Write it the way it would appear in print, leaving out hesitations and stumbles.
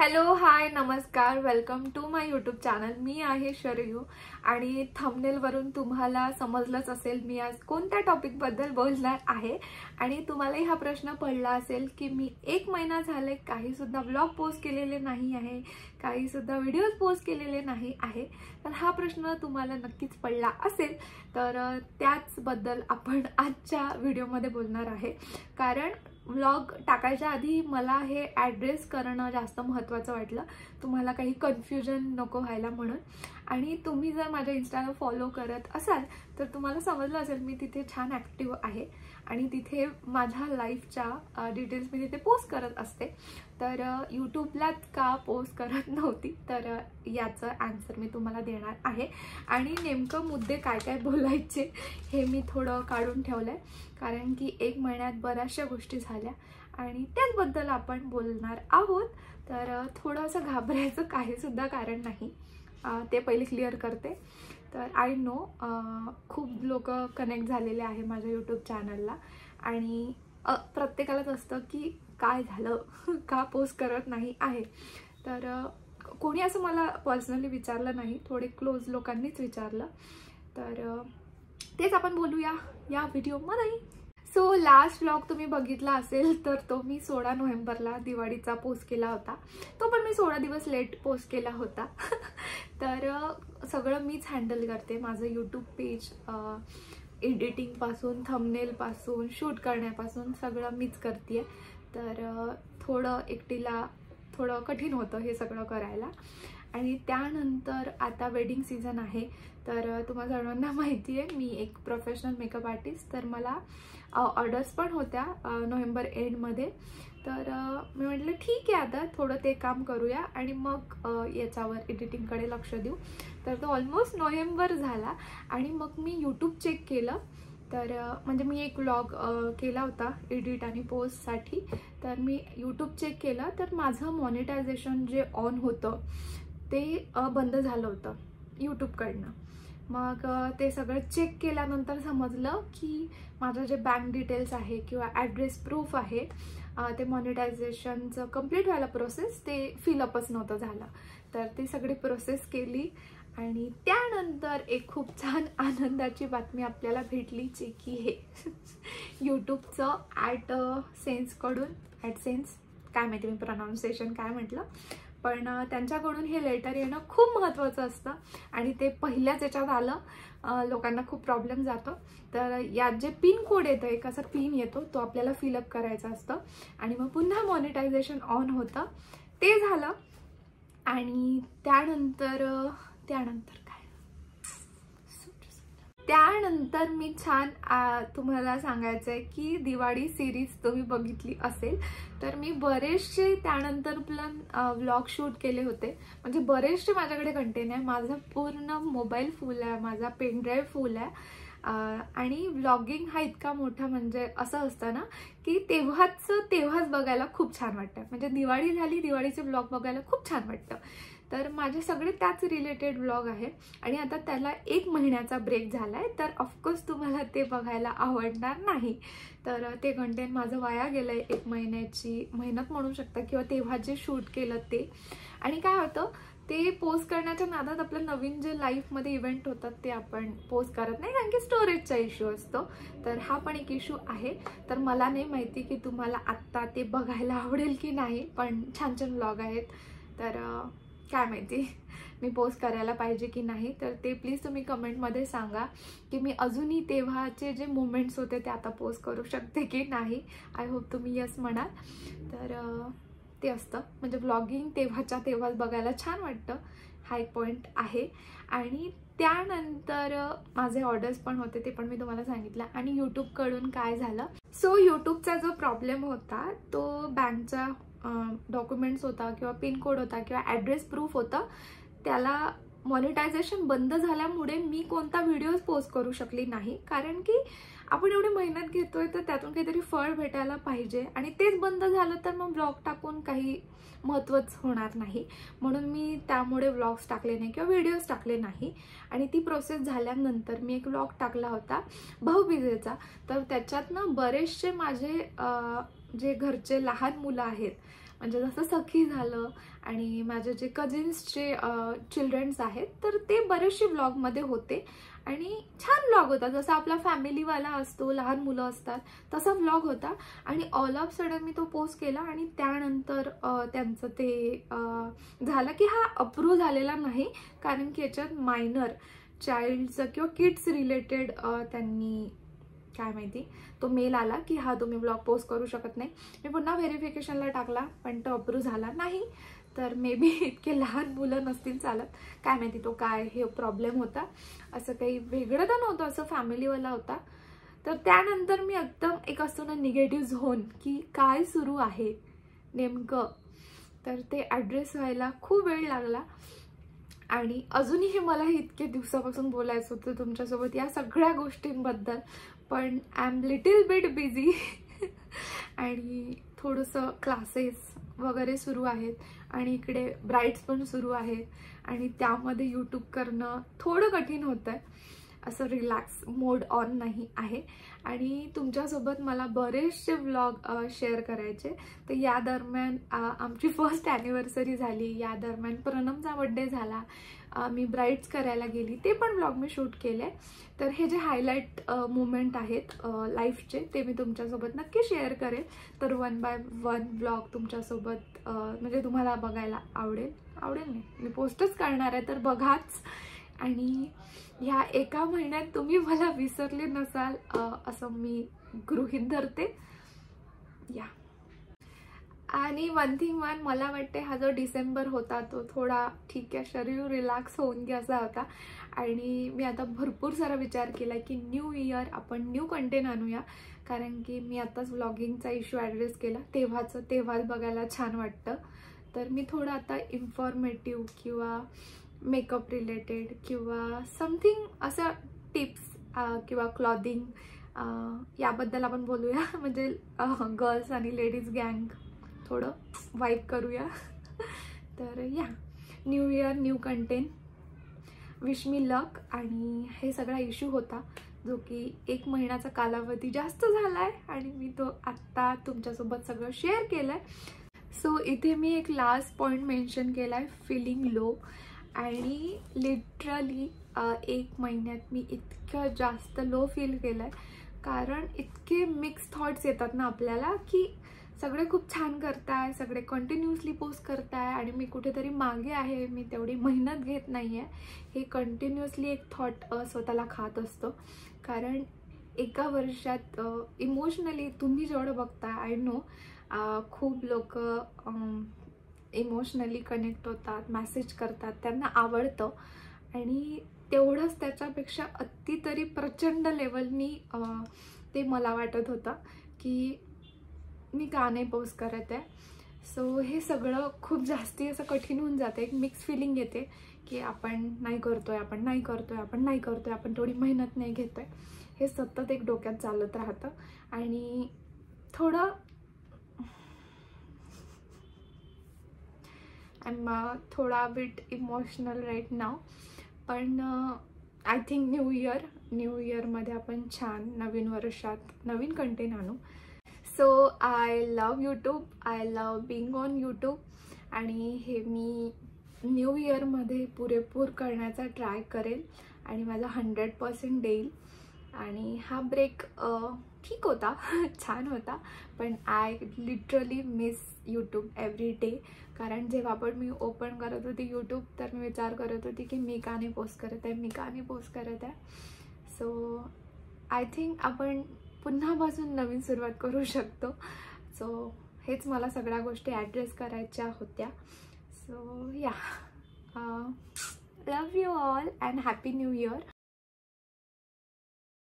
Hello hi नमस्कार, welcome to my YouTube channel. मी आहे शरयू आणि थंबनेल वरून तुम्हाला समजलंच असेल मी आज कोणत्या टॉपिक बद्दल बोलणार आहे। आणि तुम्हालाही हा प्रश्न पडला असेल की मी 1 महिना झाले काही सुद्धा व्लॉग पोस्ट केलेले नाही आहे, काही सुद्धा व्हिडिओज पोस्ट केलेले नाही आहे। तर हा प्रश्न तुम्हाला नक्कीच पडला असेल, तर त्याच बद्दल आपण आजच्या व्हिडिओमध्ये बोलणार आहे। कारण व्लॉग टाकायच्या आधी मला हे ॲड्रेस करणं जास्त महत्त्वाचं वाटलं, तुम्हाला काही कन्फ्युजन नको व्हायला म्हणून। आणि तुम्ही जर माझ्या इंस्टाला फॉलो करत असाल तर तुम्हाला समजलं असेल मी तिथे छान ॲक्टिव्ह आहे आणि तिथे माझ्या लाईफच्या डिटेल्स मी तिथे पोस्ट करत असते। तर यूट्यूबलाच का पोस्ट करत नव्हती, तर याचं आन्सर मी तुम्हाला देणार आहे। आणि नेमकं मुद्दे काय काय बोलायचे हे मी थोडं काढून ठेवलंय, कारण की 1 महिन्यात बऱ्याचशा गोष्टी झाल्या आणि त्याचबद्दल आपण बोलणार आहोत। तर थोडंसं घाबरायचं काही सुद्धा कारण नाही, ते पहिले क्लिअर करते। तर आय नो खूप लोक कनेक्ट झालेले आहे माझ्या यूट्यूब चॅनलला आणि प्रत्येकालाच असतं की काय झालं का पोस्ट करत नाही आहे। तर कोणी असं मला पर्सनली विचारलं नाही, थोडे क्लोज लोकांनीच विचारलं। तर तेच आपण बोलूया या व्हिडिओमध्ये। सो लास्ट व्लॉग तुम्ही बघितला असेल तर तो मी 16 नोव्हेंबरला दिवाळीचा पोस्ट केला होता। तो पण मी 16 दिवस लेट पोस्ट केला होता। तर सगळं मीच हँडल करते, माझं यूट्यूब पेज एडिटिंगपासून थंबनेलपासून शूट करण्यापासून सगळं मीच करते। तर थोडं एकटीला थोडं कठीण होतं हे सगळं करायला। आणि त्यानंतर आता वेडिंग सीझन आहे, तर तुम्हाला सर्वांना माहिती आहे मी एक प्रोफेशनल मेकअप आर्टिस्ट। तर मला ऑर्डर्स पण होत्या नोव्हेंबर एंडमध्ये। तर मी म्हटलं ठीक आहे आता थोडं ते काम करूया आणि मग याच्यावर एडिटिंगकडे लक्ष देऊ। तर तो ऑलमोस्ट नोव्हेंबर झाला आणि मग मी यूट्यूब चेक केलं। तर म्हणजे मी एक व्लॉग केला होता एडिट आणि पोस्टसाठी। तर मी यूट्यूब चेक केलं तर माझं मॉनिटायझेशन जे ऑन होतं ते बंद झालं होतं यूट्यूबकडनं। मग ते सगळं चेक केल्यानंतर समजलं की माझं जे बँक डिटेल्स आहे किंवा ॲड्रेस प्रूफ आहे ते मॉनिटायझेशनचं कंप्लीट व्हायला प्रोसेस ते फिलअपच नव्हतं झालं। तर ती सगळी प्रोसेस केली आणि त्यानंतर एक खूप छान आनंदाची बातमी आपल्याला भेटली, जे की हे यूट्यूबचं ॲडसेन्स काय माहिती मी प्रोनाउन्सिएशन काय म्हटलं, पण त्यांच्याकडून हे लेटर येणं खूप महत्त्वाचं असतं आणि ते पहिल्याच याच्यात आलं लोकांना खूप प्रॉब्लेम जातो। तर यात जे पिन कोड येतं, एक असा पिन येतो तो आपल्याला फिलअप करायचा असतं आणि मग पुन्हा मॉनिटायझेशन ऑन होतं, ते झालं। आणि त्यानंतर मी छान तुम्हाला सांगायचं आहे की दिवाळी सिरीज तुम्ही बघितली असेल तर मी बरेचसे त्यानंतर व्लॉग शूट केले होते। म्हणजे बरेचसे माझ्याकडे कंटेंट आहे, माझा पूर्ण मोबाईल फुल आहे, माझा पेनड्राईव्ह फुल आहे। आणि व्लॉगिंग हा इतका मोठा म्हणजे असं असतं ना की तेव्हाच बघायला खूप छान वाटतं। म्हणजे दिवाळी झाली, दिवाळीचे व्लॉग बघायला खूप छान वाटतं। तर माझे सगळे त्याच रिलेटेड व्लॉग आहे आणि आता त्याला 1 महिन्याचा ब्रेक झालाय, तर ऑफकोर्स तुम्हाला ते बघायला आवडणार नाही। तर ते कंटेंट माझं वाया गेलंय, 1 महिन्याची मेहनत म्हणू शकता किंवा तेव्हा जे शूट केलं ते। आणि काय होतं ते पोस्ट करण्याच्या नादात आपलं नवीन जे लाईफमध्ये इव्हेंट होतात ते आपण पोस्ट करत नाही, कारण की स्टोरेजचा इश्यू असतो। तर हा पण एक इश्यू आहे। तर मला नाही माहिती की तुम्हाला आत्ता ते बघायला आवडेल की नाही, पण छान छान व्लॉग आहेत। तर काय माहिती मी पोस्ट करायला पाहिजे की नाही, तर ते प्लीज तुम्ही कमेंटमध्ये सांगा की मी अजूनही तेव्हाचे जे मोमेंट्स होते ते आता पोस्ट करू शकते की नाही। आय होप तुम्ही यस म्हणाल। तर ते असतं म्हणजे व्लॉगिंग तेव्हाच्या तेव्हाच बघायला छान वाटतं, हा एक पॉईंट आहे। आणि त्यानंतर माझे ऑर्डर्स पण होते, ते पण मी तुम्हाला सांगितलं। आणि यूट्यूबकडून काय झालं, सो यूट्यूबचा जो प्रॉब्लेम होता तो बँकचा डॉक्युमेंट्स होता किंवा पिन कोड होता किंवा ॲड्रेस प्रूफ होता, त्याला मॉनिटायझेशन बंद झाल्यामुळे मी कोणता व्हिडिओज पोस्ट करू शकली नाही। कारण की आपण एवढी मेहनत घेतोय तर त्यातून काहीतरी फळ भेटायला पाहिजे आणि तेच बंद झालं तर मग व्लॉग टाकून काही महत्त्वच होणार नाही, म्हणून मी त्यामुळे व्लॉग्स टाकले नाही किंवा व्हिडिओज टाकले नाही। आणि ती प्रोसेस झाल्यानंतर मी एक व्लॉग टाकला होता भाऊबीजेचा। तर त्याच्यात ना बरेचसे माझे जे घरचे लहान मुलं आहेत म्हणजे जसं सखी झालं आणि माझे जे कझिन्सचे चिल्ड्रन्स आहेत तर ते बरेचसे व्लॉगमध्ये होते आणि छान व्लॉग होता, जसा आपला फॅमिलीवाला असतो, लहान मुलं असतात तसा व्लॉग होता. आणि ऑल ऑफ सडन मी तो पोस्ट केला आणि त्यानंतर त्यांचं ते झालं की हा अप्रूव्ह झालेला नाही, कारण की याच्यात मायनर चाइल्डचं किंवा किड्स रिलेटेड त्यांनी काय माहिती तो मेल आला की हा तुम्ही ब्लॉग पोस्ट करू शकत नाही. मी पुन्हा व्हेरिफिकेशनला टाकला पण तो अप्रूव्ह झाला नाही. तर मे बी इतके लहान मुलं नसतील चालत, काय माहिती तो काय हे प्रॉब्लेम होता. असं काही वेगळं तर नव्हतं, असं फॅमिलीवाला होता. तर त्यानंतर मी एकदम एक असतो ना निगेटिव्ह झोन की काय सुरू आहे नेमकं, तर ते ॲड्रेस व्हायला खूप वेळ लागला. आणि अजूनही मला इतके दिवसापासून बोलायचं होतं तुमच्यासोबत या सगळ्या गोष्टींबद्दल, पण I am little bit busy आणि थोडंसं क्लासेस वगैरे सुरू आहेत आणि इकडे ब्राईड्स पण सुरू आहेत आणि त्यामध्ये यूट्यूब करणं थोडं कठीण होतं आहे. असं रिलॅक्स मोड ऑन नाही आहे आणि तुमच्यासोबत मला बरेचसे व्लॉग शेअर करायचे. तर या दरम्यान आमची फर्स्ट ॲनिव्हर्सरी झाली, या दरम्यान प्रणमचा बड्डे झाला, मी ब्राईड्स करायला गेली, ते पण व्लॉग मी शूट केले. तर हे जे हायलाईट मोमेंट आहेत लाईफचे ते मी तुमच्यासोबत नक्की शेअर करेल. तर 1 बाय 1 व्लॉग तुमच्यासोबत म्हणजे तुम्हाला बघायला आवडेल नाही, मी पोस्टच करणार आहे तर बघाच. आणि ह्या एका महिन्यात तुम्ही मला विसरले नसाल असं मी गृहीत धरते. या आणि वन थिंग वन, मला वाटते हा जो डिसेंबर होता तो थोडा ठीक आहे, शरीर रिलॅक्स होऊन घ्यायचा होता. आणि मी आता भरपूर सारा विचार केला की न्यू इयर आपण न्यू कंटेंट आणूया, कारण की मी आताच व्लॉगिंगचा इश्यू ॲड्रेस केला, तेव्हाच बघायला छान वाटतं. तर मी थोडं आता इन्फॉर्मेटिव्ह किंवा मेकअप रिलेटेड किंवा समथिंग असं टिप्स किंवा क्लॉथिंग याबद्दल आपण बोलूया. म्हणजे गर्ल्स आणि लेडीज गँग थोडं वाईब करूया. तर या new year new content, wish me luck. आणि हे सगळा इश्यू होता जो की 1 महिन्याचा कालावधी जास्त झाला आहे आणि मी तो आत्ता तुमच्यासोबत सगळं शेअर केलं आहे. सो इथे मी एक लास्ट पॉईंट मेन्शन केला आहे, फीलिंग लो. आणि लिटरली 1 महिन्यात मी इतकं जास्त लो फील केलं आहे, कारण इतके मिक्स थॉट्स येतात ना आपल्याला की सगळे खूप छान करताय, सगळे कंटिन्युअसली पोस्ट करताय आणि मी कुठेतरी मागे आहे, मी तेवढी मेहनत घेत नाही आहे. हे कंटिन्युअसली एक थॉट स्वतःला खात असतो. कारण एका वर्षात इमोशनली तुम्ही जेवढं बघताय, आय नो खूप लोक इमोशनली कनेक्ट होतात, मेसेज करतात, त्यांना आवडतं. आणि तेवढंच त्याच्यापेक्षा अतितरी प्रचंड लेवलनी ते मला वाटत होतं की मी का नाही पोस्ट करत आहे. सो हे सगळं खूप जास्ती असं कठीण होऊन जातं, एक मिक्स फिलिंग येते की आपण नाही करतोय, आपण थोडी मेहनत नाही घेतोय. हे सतत एक डोक्यात चालत राहतं आणि थोडं आय एम थोडा बिट इमोशनल राईट नाव. पण आय थिंक न्यू इयरमध्ये आपण छान नवीन वर्षात नवीन कंटेंट आणू. So I love YouTube, I love being on YouTube. आणि हे मी न्यू इयरमध्ये पुरेपूर करण्याचा ट्राय करेल आणि माझा 100% देईल. आणि हा ब्रेक ठीक होता, छान होता, पण I literally miss YouTube every day. कारण जेव्हा पण मी ओपन करत होती यूट्यूब तर मी विचार करत होती की मी का नाही पोस्ट करत आहे. सो आय थिंक आपण पुन्हापासून नवीन सुरुवात करू शकतो. सो हेच मला सगळ्या गोष्टी ॲड्रेस करायच्या होत्या. So yeah love you all and happy new year.